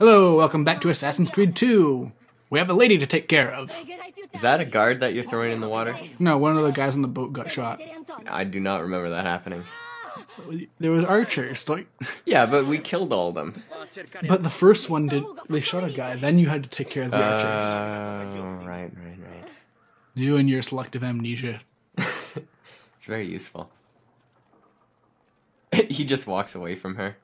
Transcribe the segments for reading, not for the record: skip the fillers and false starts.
Hello, welcome back to Assassin's Creed 2. We have a lady to take care of. Is that a guard that you're throwing in the water? No, one of the guys on the boat got shot. I do not remember that happening. There was archers, like... Yeah, but we killed all of them. But the first one did... They shot a guy, then you had to take care of the archers. Right. You and your selective amnesia. It's very useful. He just walks away from her.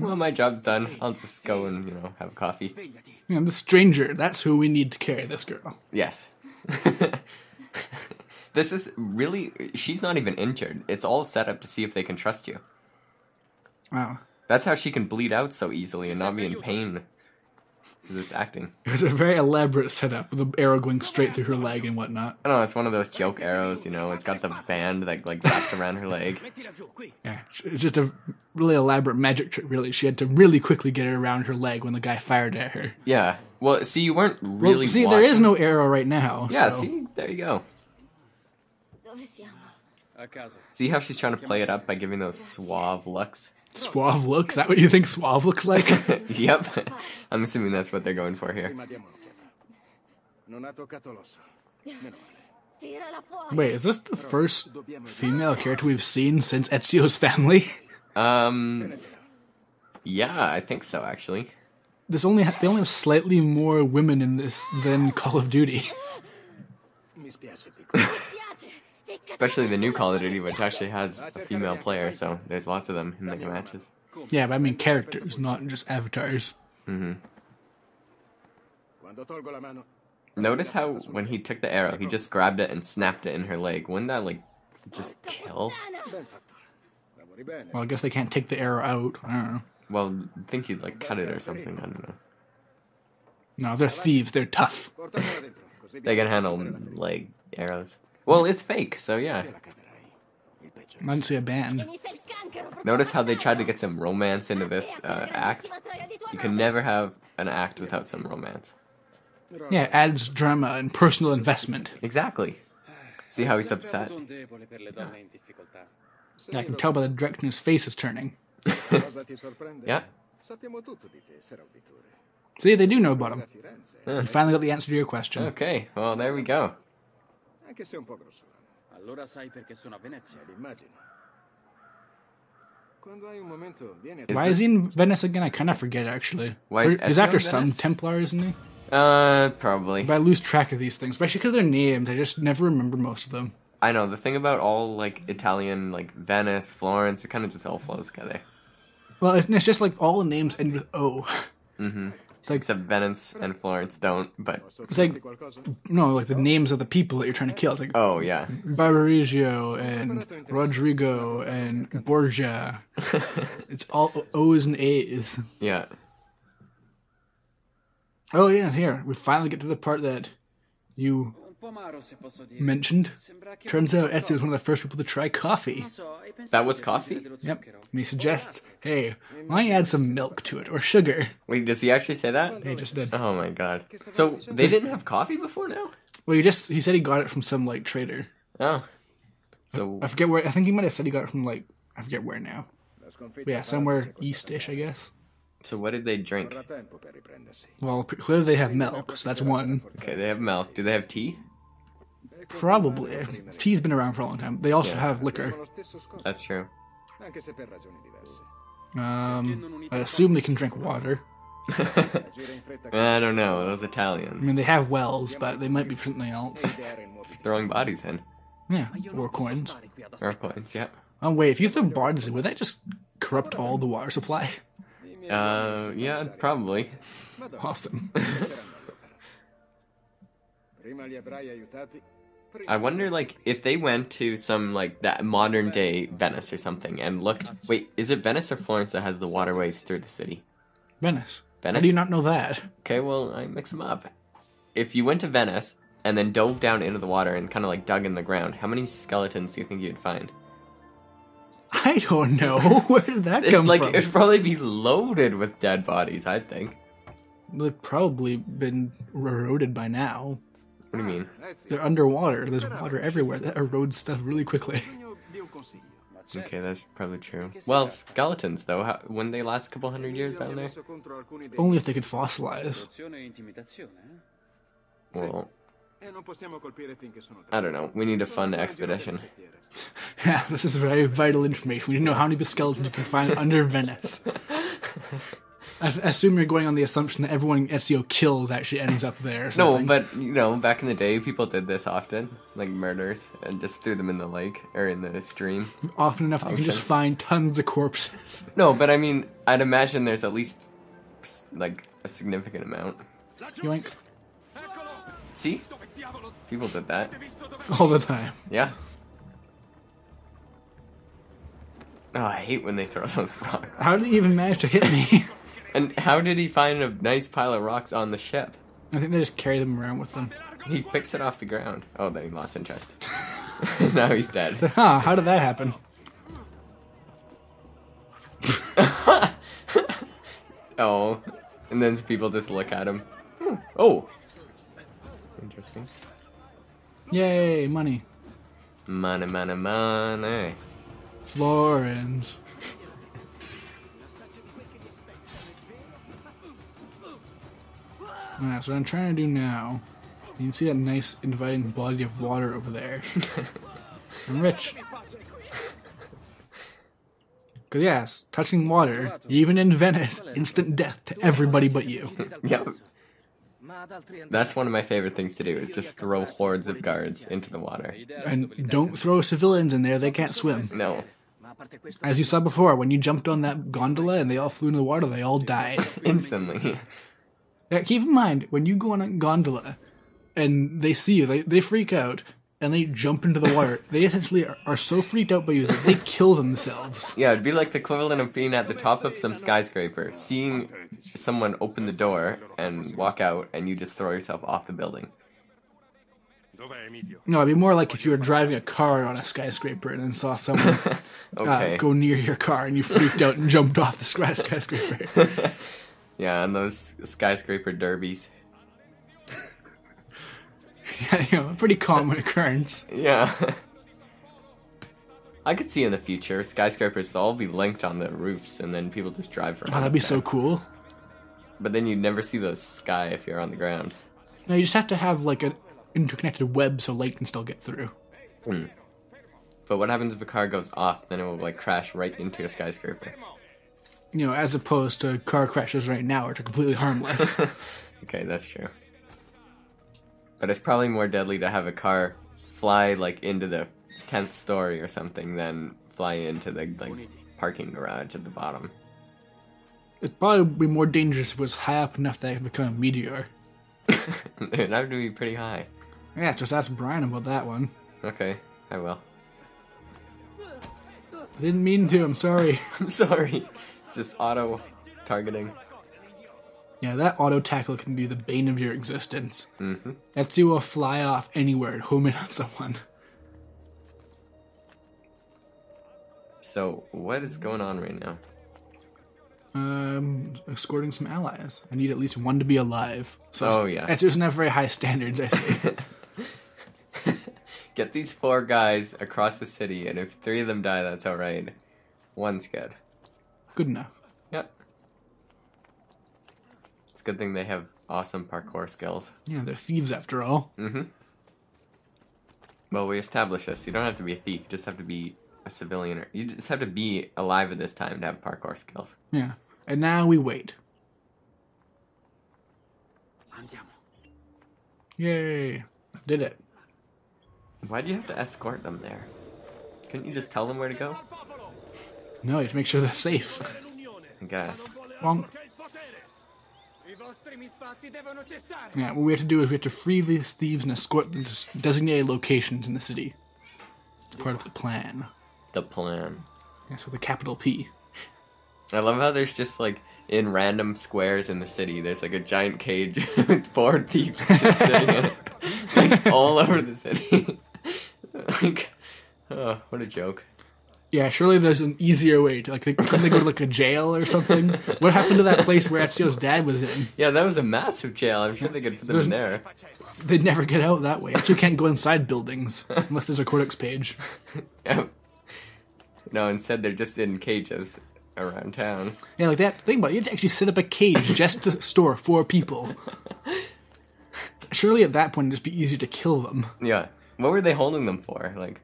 Well, my job's done. I'll just go and, have a coffee. Yeah, the stranger, that's who we need to carry this girl. Yes. This is really... She's not even injured. It's all set up to see if they can trust you. Wow. That's how she can bleed out so easily and not be in pain. Because it's acting. It was a very elaborate setup, with the arrow going straight through her leg and whatnot. I don't know, it's one of those joke arrows, It's got the band that, wraps around her leg. Yeah, it's just a really elaborate magic trick, really. She had to really quickly get it around her leg when the guy fired at her. Yeah. Well, see, you weren't really see, watching. there is no arrow right now. Yeah, so. see? There you go. See how she's trying to play it up by giving those suave looks? Suave look? Is that what you think suave looks like? Yep. I'm assuming that's what they're going for here. Wait, is this the first female character we've seen since Ezio's family? Yeah, I think so, actually. They only have slightly more women in this than Call of Duty. Especially the new Call of Duty, which actually has a female player, so there's lots of them in the matches. Yeah, but I mean characters, not just avatars. Mm-hmm. Notice how when he took the arrow, he just grabbed it and snapped it in her leg. Wouldn't that, just kill? Well, I guess they can't take the arrow out. I don't know. Well, I think he'd, cut it or something. I don't know. No, they're thieves. They're tough. They can handle, arrows. Well, it's fake, so yeah. I didn't see a band. Notice how they tried to get some romance into this act? You can never have an act without some romance. Yeah, it adds drama and personal investment. Exactly. See how he's upset? Yeah, I can tell by the direction his face is turning. Yeah. See, they do know about him. You finally got the answer to your question. Okay, well, there we go. Why is he in Venice again? I kind of forget, actually. Why is He's Ezio after in some Venice? Templar, isn't he? Probably. But I lose track of these things, especially because they're named. I just never remember most of them. I know, the thing about all, Italian, Venice, Florence, it kind of just all flows together. Well, it's just all the names end with O. Mm-hmm. It's Except Venice and Florence don't, but... It's the names of the people that you're trying to kill. It's Oh, yeah. Barbarigio and Rodrigo and Borgia. It's all O's and A's. Yeah. Oh, yeah, here. We finally get to the part that you mentioned. Turns out Ezio was one of the first people to try coffee. That was coffee? Yep. And he suggests, hey, why don't you add some milk to it, or sugar? Wait, does he actually say that? He just did. Oh my god. So, they didn't have coffee before now? Well, he said he got it from some, trader. Oh. So... I forget where, I think he might have said he got it from, I forget where now. But yeah, somewhere east-ish, I guess. So what did they drink? Well, clearly they have milk, so that's one. Okay, they have milk. Do they have tea? Probably. Tea's been around for a long time. They also have liquor. That's true. I assume they can drink water. I don't know. Those Italians. I mean, they have wells, but they might be for something else. Throwing bodies in. Yeah, or coins. Or coins, yeah. Oh, wait, if you throw bodies in, would that just corrupt all the water supply? Yeah, probably. Awesome. I wonder, if they went to some, that modern-day Venice or something and looked... Wait, is it Venice or Florence that has the waterways through the city? Venice. Venice? How do you not know that? Okay, well, I mix them up. If you went to Venice and then dove down into the water and kind of, dug in the ground, how many skeletons do you think you'd find? I don't know. Where did that come from? It'd probably be loaded with dead bodies, I think. They've probably been eroded by now. What do you mean? They're underwater. There's water everywhere. That erodes stuff really quickly. Okay, that's probably true. Well, skeletons, though, wouldn't they last a couple hundred years down there? Only if they could fossilize. Well, I don't know. We need a fun expedition. Yeah, this is very vital information. We need to know how many skeletons you can find under Venice. I assume you're going on the assumption that everyone Ezio kills actually ends up there or something. No, but, you know, back in the day, people did this often. Like murders, and just threw them in the lake, or in the stream. Often enough that you can just find tons of corpses. No, but I mean, I'd imagine there's at least, like, a significant amount. Yoink. See? People did that. All the time. Yeah. Oh, I hate when they throw those rocks. How did he even manage to hit me? And how did he find a nice pile of rocks on the ship? I think they just carry them around with them. He picks it off the ground. Oh, then he lost interest. Now he's dead. Huh, how did that happen? Oh. And then people just look at him. Oh. Interesting. Yay, money. Money, money, money. Florins. Alright, so what I'm trying to do now, you can see that nice inviting body of water over there. I'm rich. Because yes, touching water, even in Venice, instant death to everybody but you. Yep. That's one of my favorite things to do, is just throw hordes of guards into the water. And don't throw civilians in there, they can't swim. No. As you saw before, when you jumped on that gondola and they all flew into the water, they all died. Instantly. Yeah, keep in mind, when you go on a gondola and they see you, they freak out and they jump into the water, they essentially are so freaked out by you that they kill themselves. Yeah, it'd be like the equivalent of being at the top of some skyscraper, seeing someone open the door and walk out, and you just throw yourself off the building. No, it'd be more like if you were driving a car on a skyscraper and then saw someone Okay. go near your car and you freaked out and jumped off the skyscraper. Yeah, and those skyscraper derbies. Yeah, you know, a pretty common occurrence. Yeah. I could see in the future skyscrapers all be linked on the roofs, and then people just drive around. Oh, that'd be so cool. But then you'd never see the sky if you're on the ground. No, you just have to have like an interconnected web so light can still get through. But what happens if a car goes off? Then it will like crash right into a skyscraper. You know, as opposed to car crashes right now, which are completely harmless. Okay, that's true. But it's probably more deadly to have a car fly like into the 10th story or something than fly into the like parking garage at the bottom. It'd probably be more dangerous if it was high up enough that it could become a meteor. It'd have to be pretty high. Yeah, just ask Brian about that one. Okay, I will. I didn't mean to, I'm sorry. I'm sorry. Just auto-targeting. Yeah, that auto-tackle can be the bane of your existence. Mm-hmm. Ezio will fly off anywhere and home in on someone. So, what is going on right now? Escorting some allies. I need at least one to be alive. So yeah. Ezio doesn't have very high standards, I see. Get these 4 guys across the city, and if 3 of them die, that's alright. 1's good. Good enough. Yep. It's a good thing they have awesome parkour skills. Yeah, they're thieves after all. Mm-hmm. Well, we established this. You don't have to be a thief. You just have to be a civilian. Or you just have to be alive at this time to have parkour skills. Yeah. And now we wait. Yay. Did it. Why do you have to escort them there? Couldn't you just tell them where to go? No, you have to make sure they're safe. I guess. Wrong. Yeah, what we have to do is we have to free these thieves and escort them to designated locations in the city. Part of the plan. The plan. That's with a capital P. I love how there's just like in random squares in the city, there's like a giant cage with 4 thieves just sitting in it, like all over the city. Like, oh, what a joke. Yeah, surely there's an easier way to, like, couldn't they go to, like, a jail or something? What happened to that place where Ezio's dad was in? Yeah, that was a massive jail. I'm sure they could put them in there. They'd never get out that way. Ezio can't go inside buildings unless there's a codex page. Yeah. No, instead they're just in cages around town. Yeah, like that. Think about it. You have to actually set up a cage just to store 4 people. Surely at that point it'd just be easier to kill them. Yeah. What were they holding them for? Like,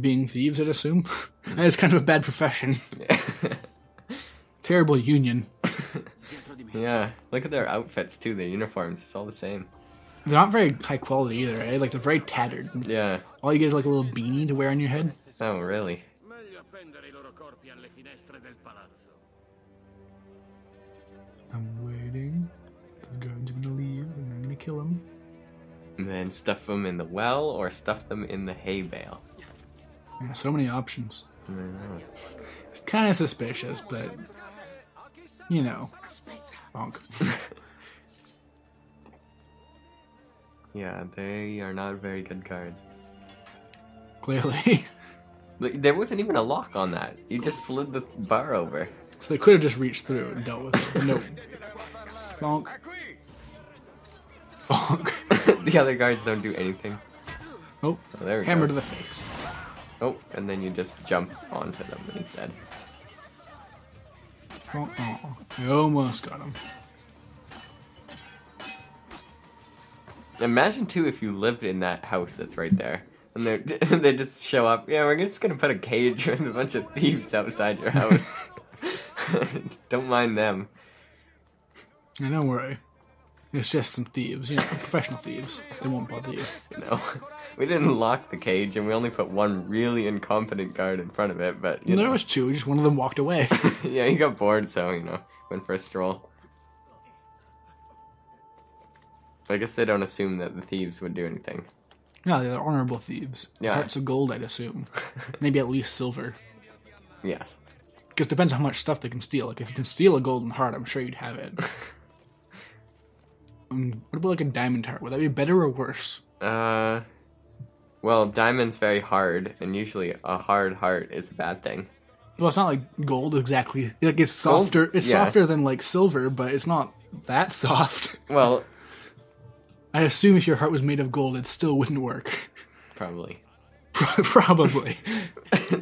being thieves, I'd assume. That's kind of a bad profession. Terrible union. Yeah. Look at their outfits too, their uniforms. It's all the same. They're not very high quality either, eh? Like, they're very tattered. Yeah. All you get is like a little beanie to wear on your head. Oh, really? I'm waiting. The guard's gonna leave, and I'm gonna kill him. And then stuff them in the well or stuff them in the hay bale. Yeah, so many options. I know. It's kind of suspicious, but you know, bonk. Yeah, they are not very good guards. Clearly. There wasn't even a lock on that. You just slid the bar over. So they could have just reached through and dealt with it. Nope. Bonk. Bonk. The other guards don't do anything. Oh, there we hammer go. to the face. Oh, and then you just jump onto them instead. Oh, oh, I almost got him. Imagine too if you lived in that house that's right there, and they just show up. Yeah, we're just gonna put a cage with a bunch of thieves outside your house. Don't mind them. Yeah, don't worry. It's just some thieves, you know, professional thieves. They won't bother you. No, we didn't lock the cage, and we only put one really incompetent guard in front of it. But you know. There was 2. Just one of them walked away. Yeah, he got bored, so went for a stroll. I guess they don't assume that the thieves would do anything. No, they're honorable thieves. Yeah. Hearts of gold, I'd assume. Maybe at least silver. Yes. Because it depends on how much stuff they can steal. Like, if you can steal a golden heart, I'm sure you'd have it. What about, like, a diamond heart? Would that be better or worse? Well, diamond's very hard, and usually a hard heart is a bad thing. Well, it's not like gold exactly. Like, it's softer. It's softer than, like, silver, but it's not that soft. Well, I assume if your heart was made of gold, it still wouldn't work. Probably. Probably.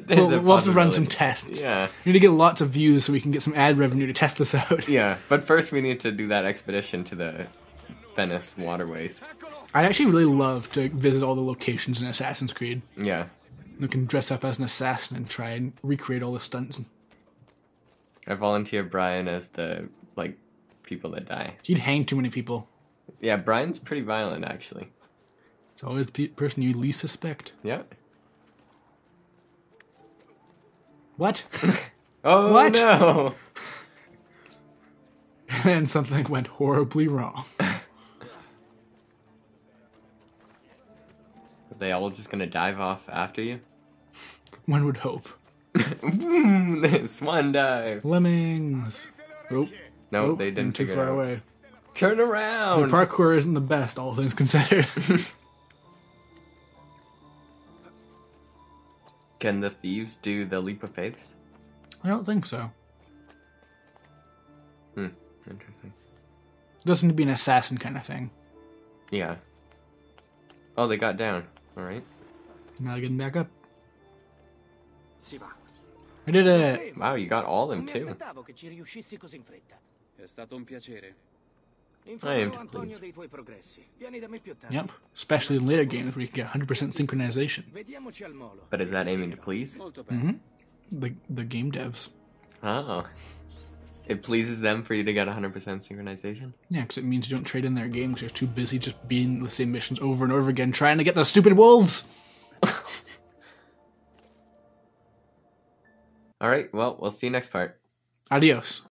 We'll have to run some tests. Yeah. We need to get lots of views so we can get some ad revenue to test this out. Yeah, but first we need to do that expedition to the Venice waterways. I'd actually really love to visit all the locations in Assassin's Creed. Yeah. You can dress up as an assassin and try and recreate all the stunts. I volunteer Brian as the, people that die. He'd hang too many people. Yeah, Brian's pretty violent, actually. It's always the person you least suspect. Yeah. What? Oh, what? No! And something went horribly wrong. Are they all just gonna dive off after you? One would hope. Swan dive! Lemmings! Oh. No, they didn't too figure far it out. away. Turn The around! parkour isn't the best, all things considered. Can the thieves do the leap of faiths? I don't think so. Interesting. It doesn't need to be an assassin kind of thing. Yeah. Oh, they got down. Alright. Now getting back up. I did it! Wow, you got all of them too. I am pleased. Yep. Especially in later games where you can get 100% synchronization. But is that aiming to please? Mm-hmm. The game devs. Oh. It pleases them for you to get 100% synchronization? Yeah, because it means you don't trade in their games. You're too busy just beating the same missions over and over again, trying to get those stupid wolves! Alright, well, we'll see you next part. Adios.